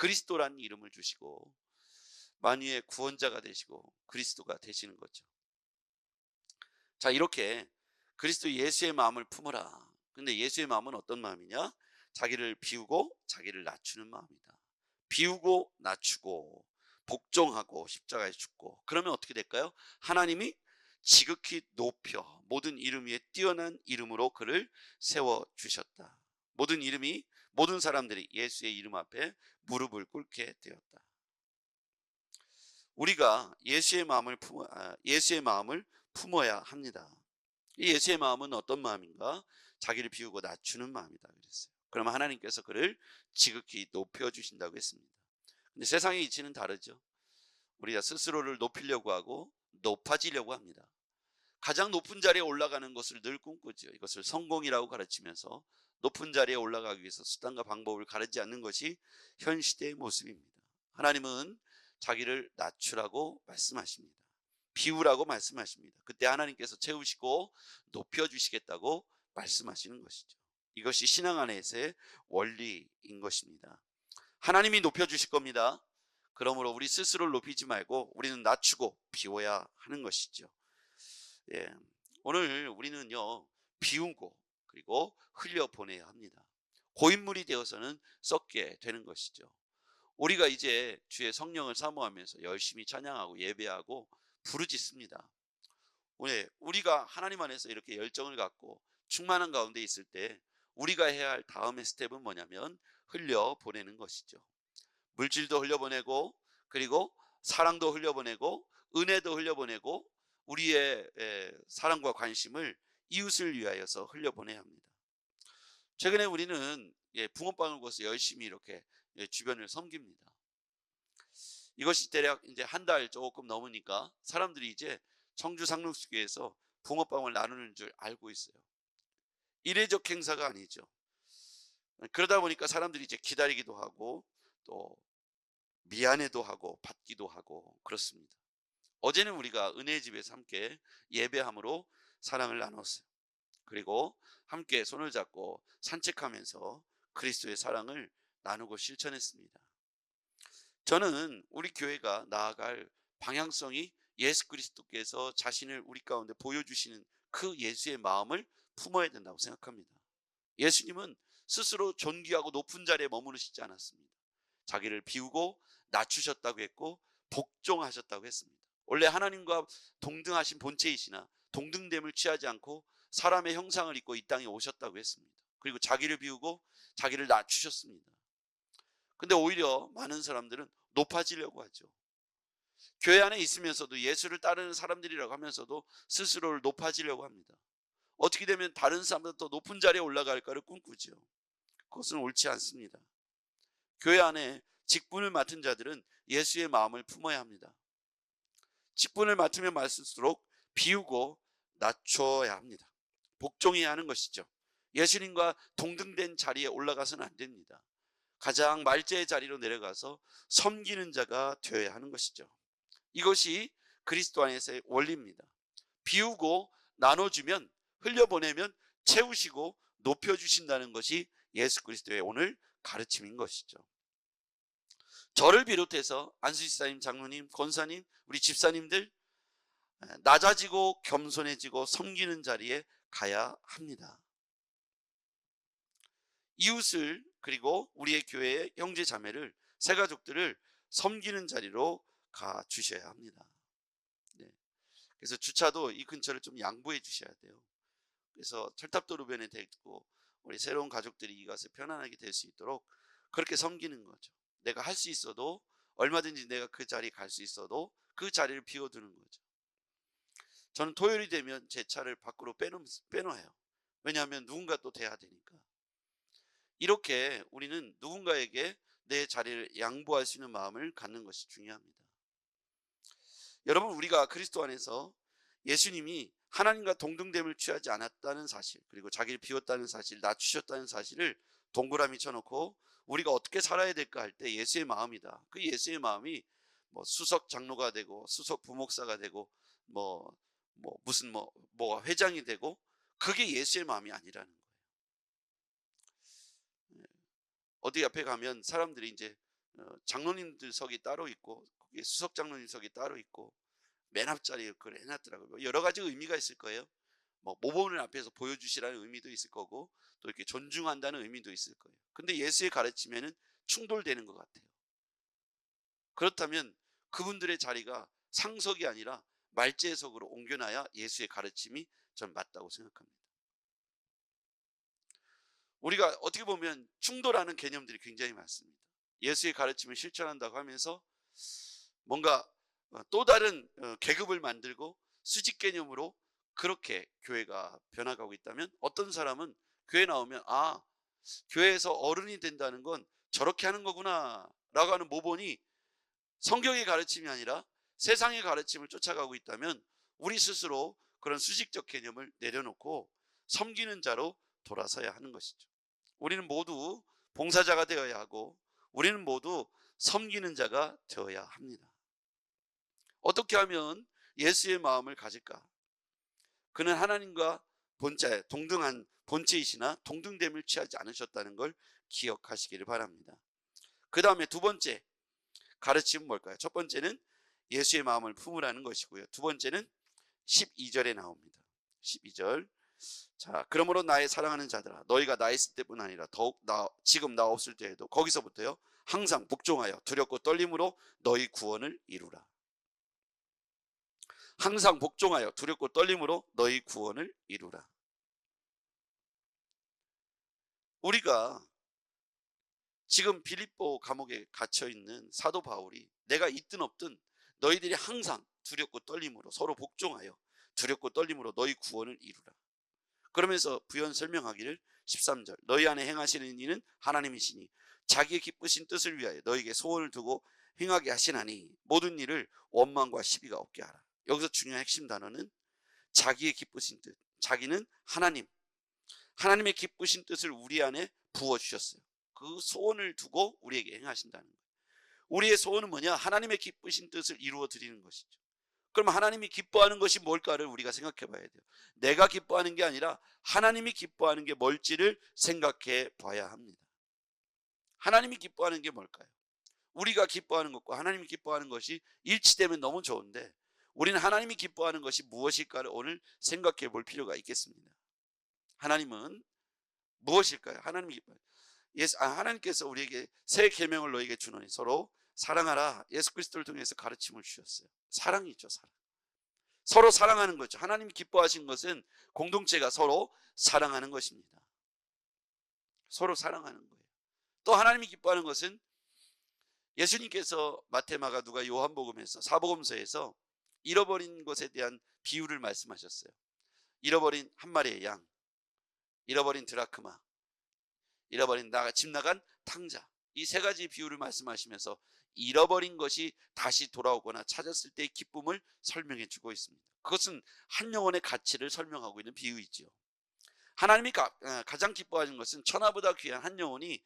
그리스도라는 이름을 주시고 만유의 구원자가 되시고 그리스도가 되시는 거죠. 자, 이렇게 그리스도 예수의 마음을 품어라. 근데 예수의 마음은 어떤 마음이냐? 자기를 비우고 자기를 낮추는 마음이다. 비우고 낮추고 복종하고 십자가에 죽고, 그러면 어떻게 될까요? 하나님이 지극히 높여 모든 이름 위에 뛰어난 이름으로 그를 세워 주셨다. 모든 사람들이 예수의 이름 앞에 무릎을 꿇게 되었다. 우리가 예수의 마음을 품어야 합니다. 이 예수의 마음은 어떤 마음인가? 자기를 비우고 낮추는 마음이다 그랬어요. 그러면 하나님께서 그를 지극히 높여 주신다고 했습니다. 근데 세상의 이치는 다르죠. 우리가 스스로를 높이려고 하고 높아지려고 합니다. 가장 높은 자리에 올라가는 것을 늘 꿈꾸죠. 이것을 성공이라고 가르치면서 높은 자리에 올라가기 위해서 수단과 방법을 가르치지 않는 것이 현 시대의 모습입니다. 하나님은 자기를 낮추라고 말씀하십니다. 비우라고 말씀하십니다. 그때 하나님께서 채우시고 높여주시겠다고 말씀하시는 것이죠. 이것이 신앙 안에서의 원리인 것입니다. 하나님이 높여주실 겁니다. 그러므로 우리 스스로를 높이지 말고 우리는 낮추고 비워야 하는 것이죠. 예, 오늘 우리는요, 비우고 그리고 흘려보내야 합니다. 고인물이 되어서는 썩게 되는 것이죠. 우리가 이제 주의 성령을 사모하면서 열심히 찬양하고 예배하고 부르짖습니다. 우리가 하나님 안에서 이렇게 열정을 갖고 충만한 가운데 있을 때 우리가 해야 할 다음의 스텝은 뭐냐면 흘려보내는 것이죠. 물질도 흘려보내고 그리고 사랑도 흘려보내고 은혜도 흘려보내고 우리의 사랑과 관심을 이웃을 위하여서 흘려보내야 합니다. 최근에 우리는 붕어빵을 구워서 열심히 이렇게 주변을 섬깁니다. 이것이 대략 이제 한 달 조금 넘으니까 사람들이 이제 청주 상록수교에서 붕어빵을 나누는 줄 알고 있어요. 이례적 행사가 아니죠. 그러다 보니까 사람들이 이제 기다리기도 하고 또 미안해도 하고 받기도 하고 그렇습니다. 어제는 우리가 은혜의 집에서 함께 예배함으로 사랑을 나눴어요. 그리고 함께 손을 잡고 산책하면서 그리스도의 사랑을 나누고 실천했습니다. 저는 우리 교회가 나아갈 방향성이 예수 그리스도께서 자신을 우리 가운데 보여주시는 그 예수의 마음을 품어야 된다고 생각합니다. 예수님은 스스로 존귀하고 높은 자리에 머무르시지 않았습니다. 자기를 비우고 낮추셨다고 했고 복종하셨다고 했습니다. 원래 하나님과 동등하신 본체이시나 동등됨을 취하지 않고 사람의 형상을 입고 이 땅에 오셨다고 했습니다. 그리고 자기를 비우고 자기를 낮추셨습니다. 근데 오히려 많은 사람들은 높아지려고 하죠. 교회 안에 있으면서도 예수를 따르는 사람들이라고 하면서도 스스로를 높아지려고 합니다. 어떻게 되면 다른 사람보다 더 높은 자리에 올라갈까를 꿈꾸죠. 그것은 옳지 않습니다. 교회 안에 직분을 맡은 자들은 예수의 마음을 품어야 합니다. 직분을 맡으면 맡을수록 비우고 낮춰야 합니다. 복종해야 하는 것이죠. 예수님과 동등된 자리에 올라가서는 안 됩니다. 가장 말제의 자리로 내려가서 섬기는 자가 되어야 하는 것이죠. 이것이 그리스도 안에서의 원리입니다. 비우고 나눠주면, 흘려보내면 채우시고 높여주신다는 것이 예수 그리스도의 오늘 가르침인 것이죠. 저를 비롯해서 안수집사님, 장로님, 권사님, 우리 집사님들 낮아지고 겸손해지고 섬기는 자리에 가야 합니다. 이웃을 그리고 우리의 교회의 형제 자매를, 새가족들을 섬기는 자리로 가 주셔야 합니다. 네. 그래서 주차도 이 근처를 좀 양보해 주셔야 돼요. 그래서 철탑도로변에 대고 우리 새로운 가족들이 이것에 편안하게 될 수 있도록 그렇게 섬기는 거죠. 내가 할 수 있어도, 얼마든지 내가 그 자리에 갈 수 있어도 그 자리를 비워두는 거죠. 저는 토요일이 되면 제 차를 밖으로 빼놓아요. 왜냐하면 누군가 또 돼야 되니까. 이렇게 우리는 누군가에게 내 자리를 양보할 수 있는 마음을 갖는 것이 중요합니다. 여러분, 우리가 그리스도 안에서 예수님이 하나님과 동등됨을 취하지 않았다는 사실, 그리고 자기를 비웠다는 사실, 낮추셨다는 사실을 동그라미 쳐놓고 우리가 어떻게 살아야 될까 할 때 예수의 마음이다. 그 예수의 마음이 뭐 수석 장로가 되고 수석 부목사가 되고 무슨 회장이 되고, 그게 예수의 마음이 아니라는 거예요. 어디 앞에 가면 사람들이 이제 장로님들석이 따로 있고 거기에 수석 장로님석이 따로 있고 맨 앞자리에 그걸 해놨더라고요. 여러 가지 의미가 있을 거예요. 뭐 모범을 앞에서 보여주시라는 의미도 있을 거고 또 이렇게 존중한다는 의미도 있을 거예요. 근데 예수의 가르침에는 충돌되는 것 같아요. 그렇다면 그분들의 자리가 상석이 아니라 말제석으로 옮겨놔야 예수의 가르침이 전 맞다고 생각합니다. 우리가 어떻게 보면 충돌하는 개념들이 굉장히 많습니다. 예수의 가르침을 실천한다고 하면서 뭔가 또 다른 계급을 만들고 수직 개념으로 그렇게 교회가 변화가고 있다면, 어떤 사람은 교회 나오면 교회에서 어른이 된다는 건 저렇게 하는 거구나 라고 하는 모본이 성경의 가르침이 아니라 세상의 가르침을 쫓아가고 있다면 우리 스스로 그런 수직적 개념을 내려놓고 섬기는 자로 돌아서야 하는 것이죠. 우리는 모두 봉사자가 되어야 하고 우리는 모두 섬기는 자가 되어야 합니다. 어떻게 하면 예수의 마음을 가질까? 그는 하나님과 동등한 본체이시나 동등됨을 취하지 않으셨다는 걸 기억하시기를 바랍니다. 그 다음에 두 번째 가르침은 뭘까요? 첫 번째는 예수의 마음을 품으라는 것이고요. 두 번째는 12절에 나옵니다. 12절. 자, 그러므로 나의 사랑하는 자들아, 너희가 나 있을 때뿐 아니라 더욱 지금 나 없을 때에도, 거기서부터요, 항상 복종하여 두렵고 떨림으로 너희 구원을 이루라. 항상 복종하여 두렵고 떨림으로 너희 구원을 이루라. 우리가 지금 빌립보 감옥에 갇혀있는 사도 바울이 내가 있든 없든 너희들이 항상 두렵고 떨림으로 서로 복종하여 두렵고 떨림으로 너희 구원을 이루라. 그러면서 부연 설명하기를 13절, 너희 안에 행하시는 이는 하나님이시니 자기의 기쁘신 뜻을 위하여 너희에게 소원을 두고 행하게 하시나니 모든 일을 원망과 시비가 없게 하라. 여기서 중요한 핵심 단어는 자기의 기쁘신 뜻. 자기는 하나님의 기쁘신 뜻을 우리 안에 부어주셨어요. 그 소원을 두고 우리에게 행하신다는 거예요. 우리의 소원은 뭐냐? 하나님의 기쁘신 뜻을 이루어 드리는 것이죠. 그럼 하나님이 기뻐하는 것이 뭘까를 우리가 생각해 봐야 돼요. 내가 기뻐하는 게 아니라 하나님이 기뻐하는 게 뭘지를 생각해 봐야 합니다. 하나님이 기뻐하는 게 뭘까요? 우리가 기뻐하는 것과 하나님이 기뻐하는 것이 일치되면 너무 좋은데, 우리는 하나님이 기뻐하는 것이 무엇일까를 오늘 생각해 볼 필요가 있겠습니다. 하나님은 무엇일까요? 하나님이 기뻐해요. 하나님께서 우리에게 새 계명을 너에게 주노니 서로 사랑하라. 예수 그리스도를 통해서 가르침을 주셨어요. 사랑이죠, 사랑. 서로 사랑하는 거죠. 하나님이 기뻐하신 것은 공동체가 서로 사랑하는 것입니다. 서로 사랑하는 거예요. 또 하나님이 기뻐하는 것은 예수님께서 마태, 마가, 누가, 요한복음에서, 사복음서에서 잃어버린 것에 대한 비유를 말씀하셨어요. 잃어버린 한 마리의 양, 잃어버린 드라크마, 잃어버린 집 나간 탕자, 이 세 가지 비유를 말씀하시면서 잃어버린 것이 다시 돌아오거나 찾았을 때의 기쁨을 설명해 주고 있습니다. 그것은 한 영혼의 가치를 설명하고 있는 비유이지요. 하나님이 가장 기뻐하는 것은 천하보다 귀한 한 영혼이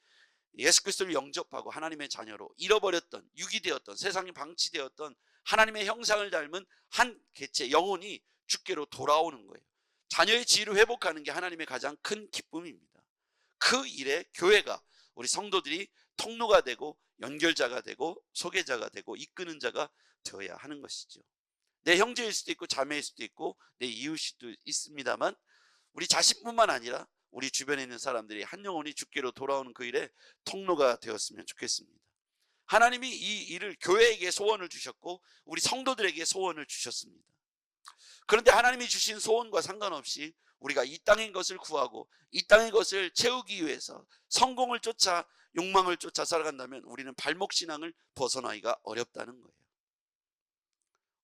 예수 그리스도를 영접하고 하나님의 자녀로 잃어버렸던, 유기되었던, 세상에 방치되었던 하나님의 형상을 닮은 한 개체 영혼이 주께로 돌아오는 거예요. 자녀의 지위를 회복하는 게 하나님의 가장 큰 기쁨입니다. 그 일에 교회가, 우리 성도들이 통로가 되고 연결자가 되고 소개자가 되고 이끄는 자가 되어야 하는 것이죠. 내 형제일 수도 있고 자매일 수도 있고 내 이웃일 수도 있습니다만, 우리 자신뿐만 아니라 우리 주변에 있는 사람들이 한 영혼이 주께로 돌아오는 그 일에 통로가 되었으면 좋겠습니다. 하나님이 이 일을 교회에게 소원을 주셨고 우리 성도들에게 소원을 주셨습니다. 그런데 하나님이 주신 소원과 상관없이 우리가 이 땅의 것을 구하고 이 땅의 것을 채우기 위해서 성공을 쫓아, 욕망을 쫓아 살아간다면 우리는 발목신앙을 벗어나기가 어렵다는 거예요.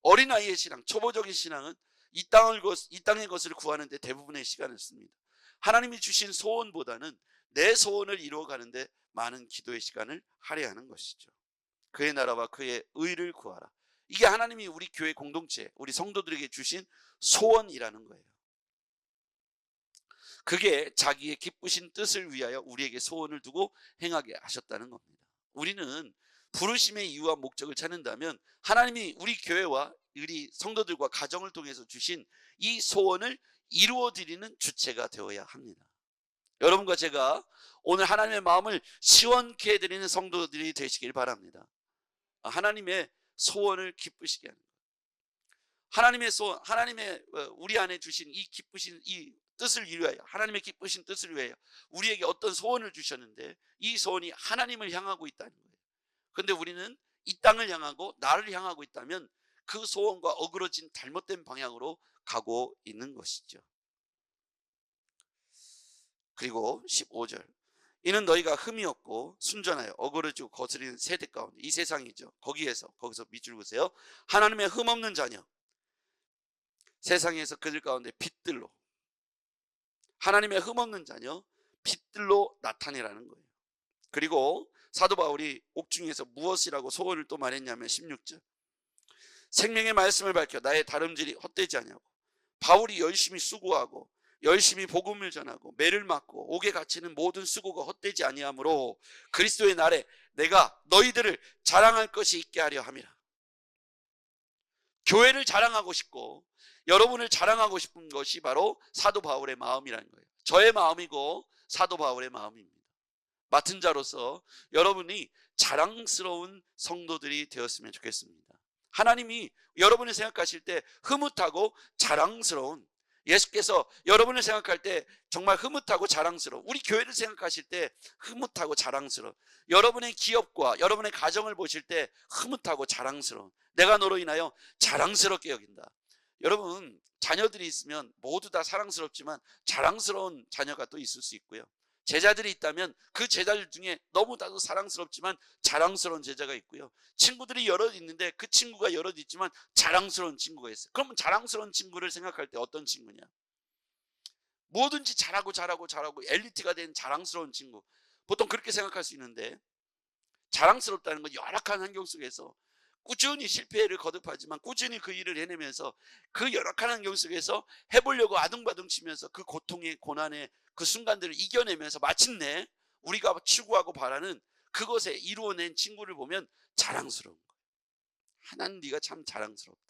어린아이의 신앙, 초보적인 신앙은 이 땅의 것을 구하는 데 대부분의 시간을 씁니다. 하나님이 주신 소원보다는 내 소원을 이루어가는데 많은 기도의 시간을 할애하는 것이죠. 그의 나라와 그의 의를 구하라. 이게 하나님이 우리 교회 공동체, 우리 성도들에게 주신 소원이라는 거예요. 그게 자기의 기쁘신 뜻을 위하여 우리에게 소원을 두고 행하게 하셨다는 겁니다. 우리는 부르심의 이유와 목적을 찾는다면 하나님이 우리 교회와 우리 성도들과 가정을 통해서 주신 이 소원을 이루어 드리는 주체가 되어야 합니다. 여러분과 제가 오늘 하나님의 마음을 시원케 해드리는 성도들이 되시길 바랍니다. 하나님의 소원을 기쁘시게 하는 거예요. 하나님의 소원, 하나님의 우리 안에 주신 이 기쁘신 이 뜻을 이루어야, 하나님의 기쁘신 뜻을 위하여 우리에게 어떤 소원을 주셨는데 이 소원이 하나님을 향하고 있다는 거예요. 그런데 우리는 이 땅을 향하고 나를 향하고 있다면 그 소원과 어그러진 잘못된 방향으로 가고 있는 것이죠. 그리고 15절, 이는 너희가 흠이 없고 순전하여 어그러지고 거스리는 세대 가운데, 이 세상이죠. 거기서 밑줄 그으세요. 하나님의 흠 없는 자녀, 세상에서 그들 가운데 빛들로, 하나님의 흠 없는 자녀, 빛들로 나타내라는 거예요. 그리고 사도 바울이 옥중에서 무엇이라고 소원을 또 말했냐면 16절, 생명의 말씀을 밝혀 나의 다름질이 헛되지 아니하고, 바울이 열심히 수고하고 열심히 복음을 전하고 매를 맞고 옥에 갇히는 모든 수고가 헛되지 아니하므로 그리스도의 날에 내가 너희들을 자랑할 것이 있게 하려 함이라. 교회를 자랑하고 싶고 여러분을 자랑하고 싶은 것이 바로 사도 바울의 마음이라는 거예요. 저의 마음이고 사도 바울의 마음입니다. 맡은 자로서 여러분이 자랑스러운 성도들이 되었으면 좋겠습니다. 하나님이 여러분을 생각하실 때 흐뭇하고 자랑스러운, 예수께서 여러분을 생각할 때 정말 흐뭇하고 자랑스러운, 우리 교회를 생각하실 때 흐뭇하고 자랑스러운, 여러분의 기업과 여러분의 가정을 보실 때 흐뭇하고 자랑스러운, 내가 너로 인하여 자랑스럽게 여긴다. 여러분, 자녀들이 있으면 모두 다 사랑스럽지만 자랑스러운 자녀가 또 있을 수 있고요, 제자들이 있다면 그 제자들 중에 너무나도 사랑스럽지만 자랑스러운 제자가 있고요, 친구들이 여럿 있는데 그 친구가 여럿 있지만 자랑스러운 친구가 있어요. 그러면 자랑스러운 친구를 생각할 때 어떤 친구냐? 뭐든지 잘하고 엘리트가 된 자랑스러운 친구, 보통 그렇게 생각할 수 있는데, 자랑스럽다는 건 열악한 환경 속에서 꾸준히 실패를 거듭하지만 꾸준히 그 일을 해내면서 그 열악한 환경 속에서 해보려고 아둥바둥 치면서 그 고통의 고난의 그 순간들을 이겨내면서 마침내 우리가 추구하고 바라는 그것에 이루어낸 친구를 보면 자랑스러운 거예요. 하나님, 네가 참 자랑스럽다.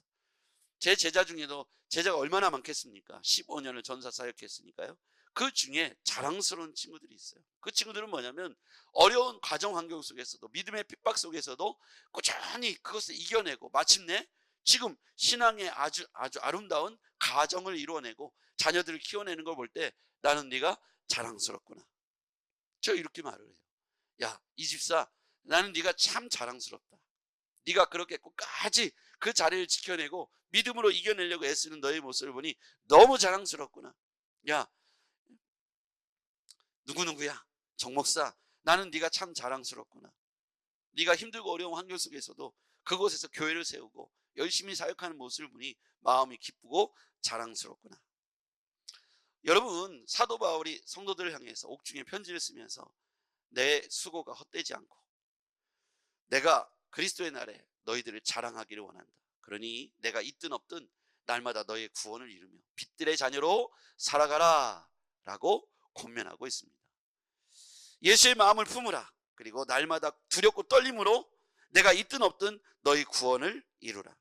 제 제자 중에도 제자가 얼마나 많겠습니까? 15년을 전사 사역했으니까요. 그 중에 자랑스러운 친구들이 있어요. 그 친구들은 뭐냐면 어려운 가정 환경 속에서도, 믿음의 핍박 속에서도 꾸준히 그것을 이겨내고 마침내 지금 신앙의 아주 아름다운 가정을 이루어내고 자녀들을 키워내는 걸 볼 때 나는 네가 자랑스럽구나. 저 이렇게 말을 해요. 야, 이 집사, 나는 네가 참 자랑스럽다. 네가 그렇게 끝까지 그 자리를 지켜내고 믿음으로 이겨내려고 애쓰는 너의 모습을 보니 너무 자랑스럽구나. 야, 누구누구야, 정목사, 나는 네가 참 자랑스럽구나. 네가 힘들고 어려운 환경 속에서도 그곳에서 교회를 세우고 열심히 사역하는 모습을 보니 마음이 기쁘고 자랑스럽구나. 여러분, 사도 바울이 성도들을 향해서 옥중에 편지를 쓰면서 내 수고가 헛되지 않고 내가 그리스도의 날에 너희들을 자랑하기를 원한다. 그러니 내가 있든 없든 날마다 너의 구원을 이루며 빛들의 자녀로 살아가라 라고 권면하고 있습니다. 예수의 마음을 품으라. 그리고 날마다 두렵고 떨림으로 내가 있든 없든 너희 구원을 이루라.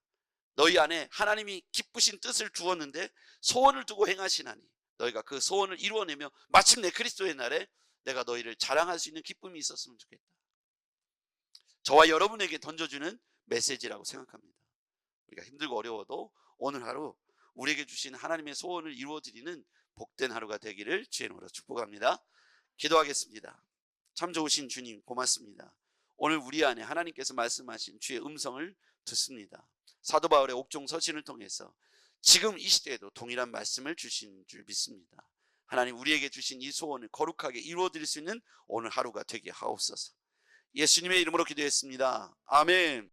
너희 안에 하나님이 기쁘신 뜻을 두었는데 소원을 두고 행하시나니 너희가 그 소원을 이루어내며 마침내 그리스도의 날에 내가 너희를 자랑할 수 있는 기쁨이 있었으면 좋겠다. 저와 여러분에게 던져주는 메시지라고 생각합니다. 우리가 힘들고 어려워도 오늘 하루 우리에게 주신 하나님의 소원을 이루어드리는 복된 하루가 되기를 주의 이름으로 축복합니다. 기도하겠습니다. 참 좋으신 주님, 고맙습니다. 오늘 우리 안에 하나님께서 말씀하신 주의 음성을 듣습니다. 사도 바울의 옥중 서신을 통해서 지금 이 시대에도 동일한 말씀을 주신 줄 믿습니다. 하나님, 우리에게 주신 이 소원을 거룩하게 이루어드릴 수 있는 오늘 하루가 되게 하옵소서. 예수님의 이름으로 기도했습니다. 아멘.